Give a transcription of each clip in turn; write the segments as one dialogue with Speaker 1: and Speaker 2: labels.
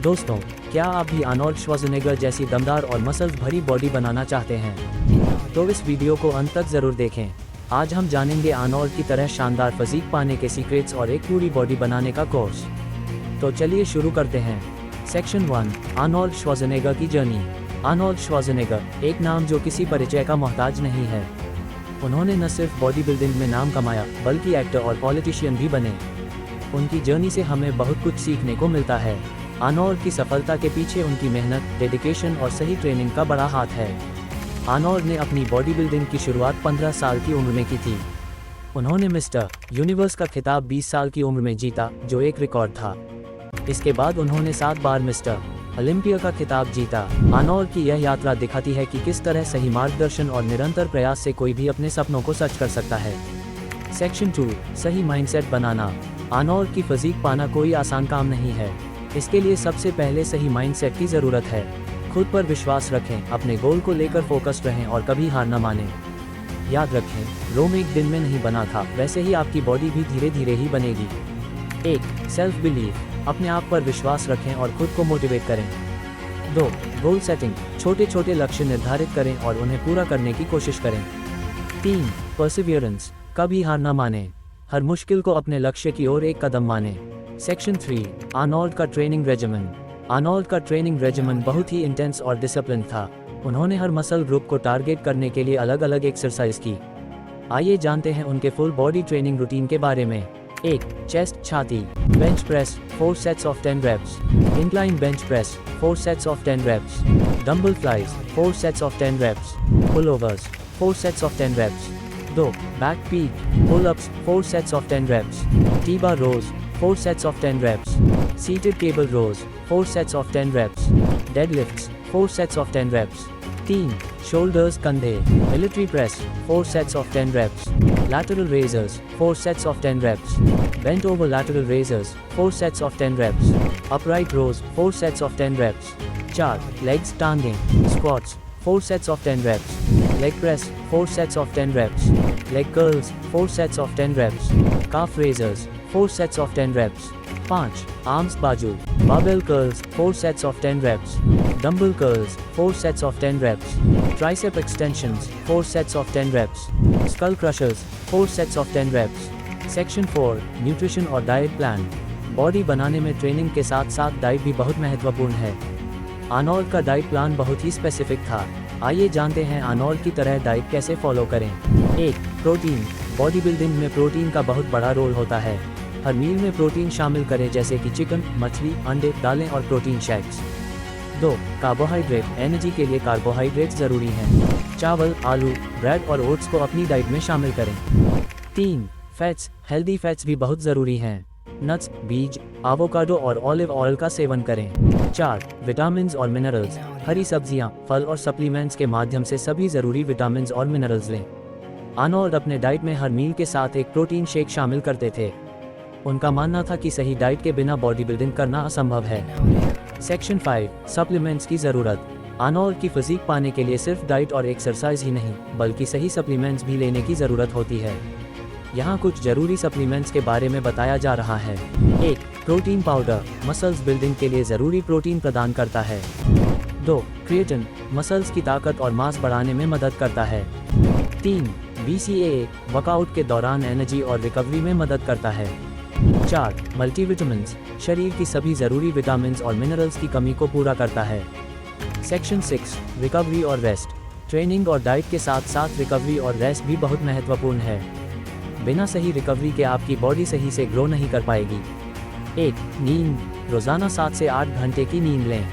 Speaker 1: दोस्तों, क्या आप भी आर्नोल्ड श्वार्ज़नेगर जैसी दमदार और मसल्स भरी बॉडी बनाना चाहते हैं? तो इस वीडियो को अंत तक ज़रूर देखें। आज हम जानेंगे आर्नोल्ड की तरह शानदार फिज़ीक पाने के सीक्रेट्स और एक पूरी बॉडी बनाने का कोर्स। तो चलिए शुरू करते हैं। सेक्शन 1, आर्नोल्ड श्वार्ज़नेगर की जर्नी। आर्नोल्ड श्वार्ज़नेगर एक नाम जो किसी परिचय का मोहताज नहीं है। उन्होंने न सिर्फ बॉडी बिल्डिंग में नाम कमाया, बल्कि एक्टर और पॉलिटिशियन भी बने। उनकी जर्नी से हमें बहुत कुछ सीखने को मिलता है। आर्नोल्ड की सफलता के पीछे उनकी मेहनत, डेडिकेशन और सही ट्रेनिंग का बड़ा हाथ है। आर्नोल्ड ने अपनी बॉडी बिल्डिंग की शुरुआत 15 साल की उम्र में की थी। उन्होंने मिस्टर यूनिवर्स का खिताब 20 साल की उम्र में जीता, जो एक रिकॉर्ड था। इसके बाद उन्होंने 7 बार मिस्टर ओलंपिया का खिताब जीता। आर्नोल्ड की यह यात्रा दिखाती है कि किस तरह सही मार्गदर्शन और निरंतर प्रयास से कोई भी अपने सपनों को सच कर सकता है। सेक्शन 2, सही माइंडसेट बनाना। आर्नोल्ड की फिज़ीक पाना कोई आसान काम नहीं है। इसके लिए सबसे पहले सही माइंडसेट की ज़रूरत है। खुद पर विश्वास रखें, अपने गोल को लेकर फोकस्ड रहें और कभी हार न मानें। याद रखें, रोम एक दिन में नहीं बना था, वैसे ही आपकी बॉडी भी धीरे धीरे ही बनेगी। 1, सेल्फ बिलीफ। अपने आप पर विश्वास रखें और खुद को मोटिवेट करें। 2, गोल सेटिंग। छोटे छोटे लक्ष्य निर्धारित करें और उन्हें पूरा करने की कोशिश करें। 3, परसिवियरेंस। कभी हार न मानें, हर मुश्किल को अपने लक्ष्य की ओर एक कदम मानें। सेक्शन 3, आर्नोल्ड का ट्रेनिंग रेजिमेन। आर्नोल्ड का ट्रेनिंग रेजिमेन बहुत ही इंटेंस और डिसिप्लिन था। उन्होंने हर मसल ग्रुप को टारगेट करने के लिए अलग अलग एक्सरसाइज की। आइए जानते हैं उनके फुल बॉडी ट्रेनिंग रूटीन के बारे में। 1, चेस्ट छाती। Bench press 4 sets of 10 reps। Incline bench press 4 sets of 10 reps। Dumbbell flies 4 sets of 10 reps। Pullovers 4 sets of 10 reps। 2, back peak pull ups 4 sets of 10 reps। T bar rows 4 sets of 10 reps। Seated cable rows 4 sets of 10 reps। Deadlifts 4 sets of 10 reps। 3, shoulders कंधे। Military press 4 sets of 10 reps। Lateral raises 4 sets of 10 reps। Bent over lateral raises 4 sets of 10 reps। Upright rows 4 sets of 10 reps। 4, legs टांगें। Squats 4 sets of 10 reps। Leg press 4 sets of 10 reps। Leg curls 4 sets of 10 reps। Calf raises 4 sets of 10 reps। 5, arms बाजू। Barbell curls 4 sets of 10 reps। Dumbbell curls 4 sets of 10 reps। Tricep extensions 4 sets of 10 reps। Skull crushers 4 sets of 10 reps। Section 4, nutrition और diet plan. Body बनाने में training के साथ साथ diet भी बहुत महत्वपूर्ण है। आर्नोल्ड का डाइट प्लान बहुत ही स्पेसिफिक था। आइए जानते हैं आर्नोल्ड की तरह डाइट कैसे फॉलो करें। 1, प्रोटीन। बॉडी बिल्डिंग में प्रोटीन का बहुत बड़ा रोल होता है। हर मील में प्रोटीन शामिल करें, जैसे कि चिकन, मछली, अंडे, दालें और प्रोटीन शेक्स। 2, कार्बोहाइड्रेट। एनर्जी के लिए कार्बोहाइड्रेट ज़रूरी हैं। चावल, आलू, ब्रेड और ओट्स को अपनी डाइट में शामिल करें। 3, फैट्स। हेल्दी फैट्स भी बहुत ज़रूरी हैं। नट्स, बीज, एवोकाडो और ऑलिव ऑयल का सेवन करें। 4, विटामिन्स और मिनरल्स। हरी सब्जियां, फल और सप्लीमेंट्स के माध्यम से सभी ज़रूरी विटामिन्स और मिनरल्स लें। आर्नोल्ड अपने डाइट में हर मील के साथ एक प्रोटीन शेक शामिल करते थे। उनका मानना था कि सही डाइट के बिना बॉडी बिल्डिंग करना असंभव है। सेक्शन 5, सप्लीमेंट्स की ज़रूरत। आर्नोल्ड की फिज़ीक पाने के लिए सिर्फ डाइट और एक्सरसाइज ही नहीं, बल्कि सही सप्लीमेंट्स भी लेने की ज़रूरत होती है। यहाँ कुछ ज़रूरी सप्लीमेंट्स के बारे में बताया जा रहा है। 1, प्रोटीन पाउडर। मसल्स बिल्डिंग के लिए ज़रूरी प्रोटीन प्रदान करता है। 2, क्रिएटिन। मसल्स की ताकत और मास बढ़ाने में मदद करता है। 3, BCAA। वर्कआउट के दौरान एनर्जी और रिकवरी में मदद करता है। 4, मल्टीविटामिन्स। शरीर की सभी ज़रूरी विटामिन्स और मिनरल्स की कमी को पूरा करता है। सेक्शन 6, रिकवरी और रेस्ट। ट्रेनिंग और डाइट के साथ साथ रिकवरी और रेस्ट भी बहुत महत्वपूर्ण है। बिना सही रिकवरी के आपकी बॉडी सही से ग्रो नहीं कर पाएगी। 1, नींद। रोज़ाना 7 से 8 घंटे की नींद लें।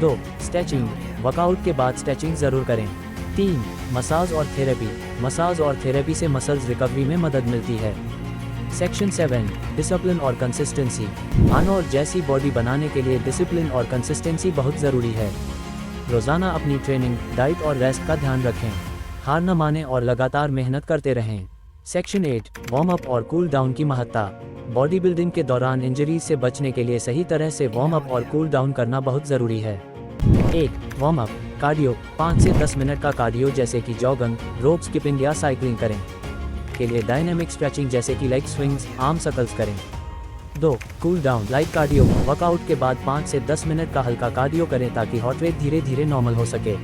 Speaker 1: 2, स्ट्रेचिंग। वर्कआउट के बाद स्ट्रेचिंग ज़रूर करें। 3, मसाज और थेरेपी। मसाज और थेरेपी से मसल्स रिकवरी में मदद मिलती है। सेक्शन 7, डिसिप्लिन और कंसिस्टेंसी। आर्नोल्ड जैसी बॉडी बनाने के लिए डिसिप्लिन और कंसिस्टेंसी बहुत ज़रूरी है। रोज़ाना अपनी ट्रेनिंग, डाइट और रेस्ट का ध्यान रखें। हार न मानें और लगातार मेहनत करते रहें। सेक्शन 8, वार्म अप और कूल डाउन की महत्ता। बॉडी बिल्डिंग के दौरान इंजरीज से बचने के लिए सही तरह से वार्म अप और कूल डाउन करना बहुत ज़रूरी है। 1, वार्म अप। कार्डियो। 5 से 10 मिनट का कार्डियो, जैसे कि जॉगिंग, रोप स्किपिंग या साइकिलिंग करें। के लिए डायनेमिक स्ट्रेचिंग, जैसे कि लेग स्विंग्स, आर्म सर्कल्स करें। 2. Cool down like cardio. Workout के बाद 5 से 10 मिनट का हल्का कार्डियो करें ताकि हार्ट रेट धीरे धीरे नॉर्मल हो सके।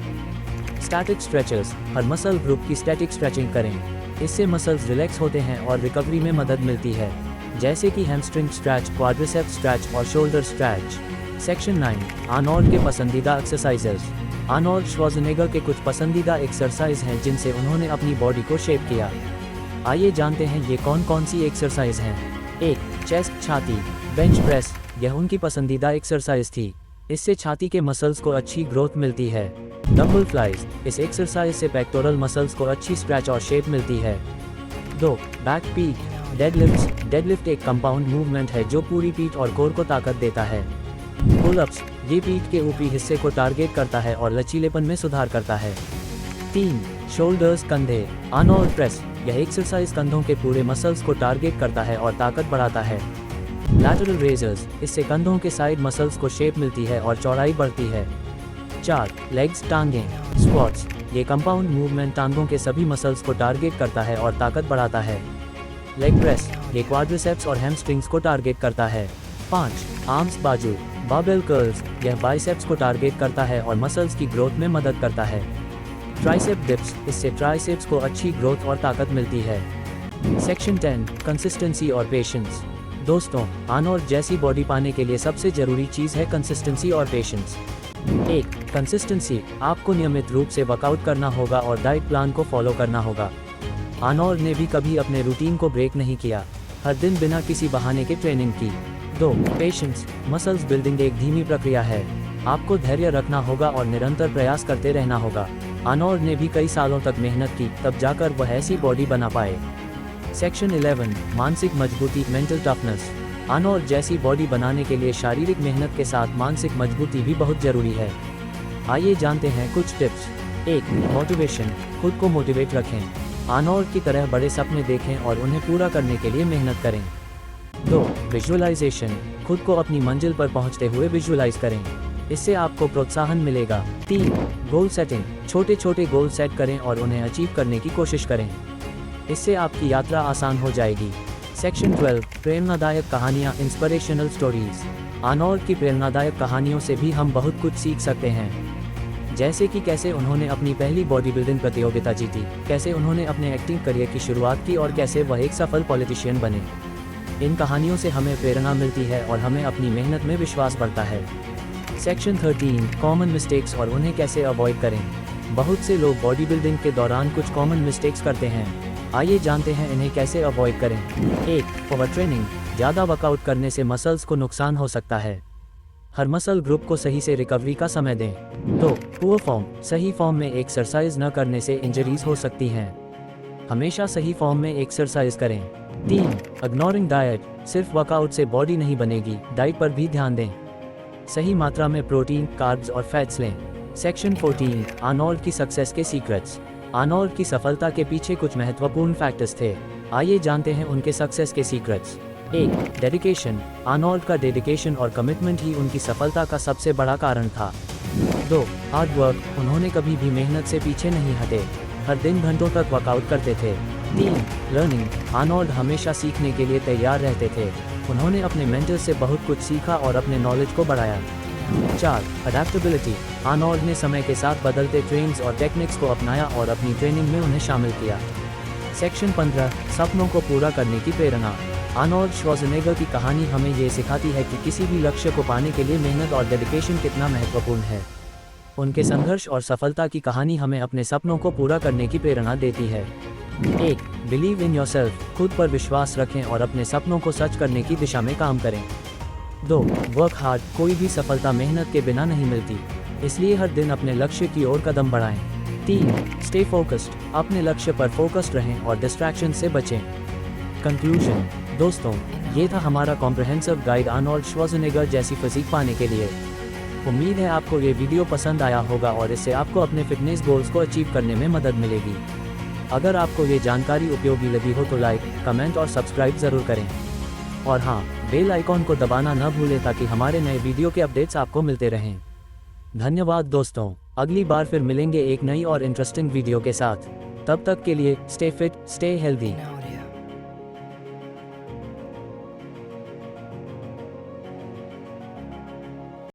Speaker 1: स्टैटिक स्ट्रेचेस, हर मसल ग्रुप की स्टैटिक स्ट्रेचिंग करें। इससे मसल्स रिलैक्स होते हैं और रिकवरी में मदद मिलती है, जैसे कि हैमस्ट्रिंग स्ट्रेच, क्वाड्रिसेप्स स्ट्रेच और शोल्डर स्ट्रेच। सेक्शन 9, आर्नोल्ड के पसंदीदा एक्सरसाइजेस। आर्नोल्ड श्वार्ज़नेगर के कुछ पसंदीदा एक्सरसाइज हैं जिनसे उन्होंने अपनी बॉडी को शेप किया। आइए जानते हैं ये कौन कौन सी एक्सरसाइज हैं। 1. चेस्ट छाती बेंच प्रेस। यह उनकी पसंदीदा एक्सरसाइज थी। इससे छाती के मसल्स को अच्छी ग्रोथ मिलती है। Dumbbell flies. इस एक्सरसाइज से पेक्टोरल मसल्स को अच्छी स्ट्रेच और शेप मिलती है। 2. बैक पीठ डेडलिफ्ट्स। डेडलिफ्ट एक कंपाउंड मूवमेंट है जो पूरी पीठ और कोर को ताकत देता है। पुल-अप्स, ये पीठ के ऊपरी हिस्से को टारगेट करता है और लचीलेपन में सुधार करता है। 3. शोल्डर्स कंधे आर्नोल्ड प्रेस। यह एक्सरसाइज कंधों के पूरे मसल्स को टारगेट करता है और ताकत बढ़ाता है। लैटरल रेजर्स, इससे कंधों के साइड मसल्स को शेप मिलती है और चौड़ाई बढ़ती है। 4. लेग्स टांगें स्क्वाट्स। ये कंपाउंड मूवमेंट टांगों के सभी मसल्स को टारगेट करता है और ताकत बढ़ाता है। लेग प्रेस, ये क्वाड्रिसेप्स और हैमस्ट्रिंग्स को टारगेट करता है। 5. आर्म्स बाजू बारबेल कर्ल्स। यह बाइसेप्स को टारगेट करता है और मसल्स की ग्रोथ में मदद करता है। ट्राइसेप डिप्स, इससे ट्राइसेप्स को अच्छी ग्रोथ और ताकत मिलती है। सेक्शन 10, कंसिस्टेंसी और पेशेंस। दोस्तों, आर्नोल्ड जैसी बॉडी पाने के लिए सबसे जरूरी चीज़ है कंसिस्टेंसी और पेशेंस। 1. कंसिस्टेंसी, आपको नियमित रूप से वर्कआउट करना होगा और डाइट प्लान को फॉलो करना होगा। आर्नोल्ड ने भी कभी अपने रूटीन को ब्रेक नहीं किया, हर दिन बिना किसी बहाने के ट्रेनिंग की। 2. पेशेंस, मसल्स बिल्डिंग एक धीमी प्रक्रिया है। आपको धैर्य रखना होगा और निरंतर प्रयास करते रहना होगा। आर्नोल्ड ने भी कई सालों तक मेहनत की, तब जाकर वह ऐसी बॉडी बना पाए। सेक्शन 11, मानसिक मजबूती मेंटल टफनेस। आर्नोल्ड जैसी बॉडी बनाने के लिए शारीरिक मेहनत के साथ मानसिक मजबूती भी बहुत जरूरी है। आइए जानते हैं कुछ टिप्स। 1. मोटिवेशन, खुद को मोटिवेट रखें। आर्नोल्ड की तरह बड़े सपने देखें और उन्हें पूरा करने के लिए मेहनत करें। 2. विजुअलाइजेशन, खुद को अपनी मंजिल पर पहुंचते हुए विजुअलाइज करें, इससे आपको प्रोत्साहन मिलेगा। 3. गोल सेटिंग, छोटे छोटे गोल सेट करें और उन्हें अचीव करने की कोशिश करें, इससे आपकी यात्रा आसान हो जाएगी। सेक्शन 12, प्रेरणादायक कहानियाँ इंस्पिरेशनल स्टोरीज। आर्नोल्ड की प्रेरणादायक कहानियों से भी हम बहुत कुछ सीख सकते हैं, जैसे कि कैसे उन्होंने अपनी पहली बॉडी बिल्डिंग प्रतियोगिता जीती, कैसे उन्होंने अपने एक्टिंग करियर की शुरुआत की और कैसे वह एक सफल पॉलिटिशियन बने। इन कहानियों से हमें प्रेरणा मिलती है और हमें अपनी मेहनत में विश्वास बढ़ता है। सेक्शन 13, कॉमन मिस्टेक्स और उन्हें कैसे अवॉइड करें। बहुत से लोग बॉडी बिल्डिंग के दौरान कुछ कॉमन मिस्टेक्स करते हैं, आइए जानते हैं इन्हें कैसे अवॉइड करें। 1. ओवर ट्रेनिंग, ज़्यादा वर्कआउट करने से मसल्स को नुकसान हो सकता है, हर मसल ग्रुप को सही से रिकवरी का समय दें। 2. पुअर फॉर्म, सही फॉर्म में एक्सरसाइज न करने से इंजरीज हो सकती हैं, हमेशा सही फॉर्म में एक्सरसाइज करें। 3. इग्नोरिंग डाइट, सिर्फ वर्कआउट से बॉडी नहीं बनेगी, डाइट पर भी ध्यान दें, सही मात्रा में प्रोटीन, कार्ब्स और फैट्स लें। सेक्शन 14, आर्नोल्ड की सक्सेस के सीक्रेट्स। आर्नोल्ड की सफलता के पीछे कुछ महत्वपूर्ण फैक्टर्स थे, आइए जानते हैं उनके सक्सेस के सीक्रेट्स। 1. डेडिकेशन, आर्नोल्ड का डेडिकेशन और कमिटमेंट ही उनकी सफलता का सबसे बड़ा कारण था। 2. हार्ड वर्क, उन्होंने कभी भी मेहनत से पीछे नहीं हटे, हर दिन घंटों तक वर्कआउट करते थे। 3. लर्निंग, आर्नोल्ड हमेशा सीखने के लिए तैयार रहते थे, उन्होंने अपने मेंटर से बहुत कुछ सीखा और अपने नॉलेज को बढ़ाया। 4. अडेप्टेबिलिटी, आर्नोल्ड ने समय के साथ बदलते ट्रेंड्स और टेक्निक्स को अपनाया और अपनी ट्रेनिंग में उन्हें शामिल किया। सेक्शन 15, सपनों को पूरा करने की प्रेरणा। आर्नोल्ड श्वार्ज़नेगर की कहानी हमें ये सिखाती है कि किसी भी लक्ष्य को पाने के लिए मेहनत और डेडिकेशन कितना महत्वपूर्ण है। उनके संघर्ष और सफलता की कहानी हमें अपने सपनों को पूरा करने की प्रेरणा देती है। 1. बिलीव इन योरसेल्फ, खुद पर विश्वास रखें और अपने सपनों को सच करने की दिशा में काम करें। 2. वर्क हार्ड, कोई भी सफलता मेहनत के बिना नहीं मिलती, इसलिए हर दिन अपने लक्ष्य की ओर कदम बढ़ाएं। 3. स्टे फोकस्ड, अपने लक्ष्य पर फोकस्ड रहें और डिस्ट्रैक्शन से बचें। कंक्लूजन, दोस्तों, ये था हमारा कॉम्प्रिहेंसिव गाइड आर्नोल्ड श्वार्ज़नेगर जैसी फिजिक पाने के लिए। उम्मीद है आपको ये वीडियो पसंद आया होगा और इससे आपको अपने फिटनेस गोल्स को अचीव करने में मदद मिलेगी। अगर आपको ये जानकारी उपयोगी लगी हो तो लाइक, कमेंट और सब्सक्राइब ज़रूर करें। और हाँ, बेल आइकॉन को दबाना न भूलें ताकि हमारे नए वीडियो के अपडेट्स आपको मिलते रहें। धन्यवाद दोस्तों, अगली बार फिर मिलेंगे एक नई और इंटरेस्टिंग वीडियो के साथ। तब तक के लिए स्टे फिट, स्टे हेल्दी।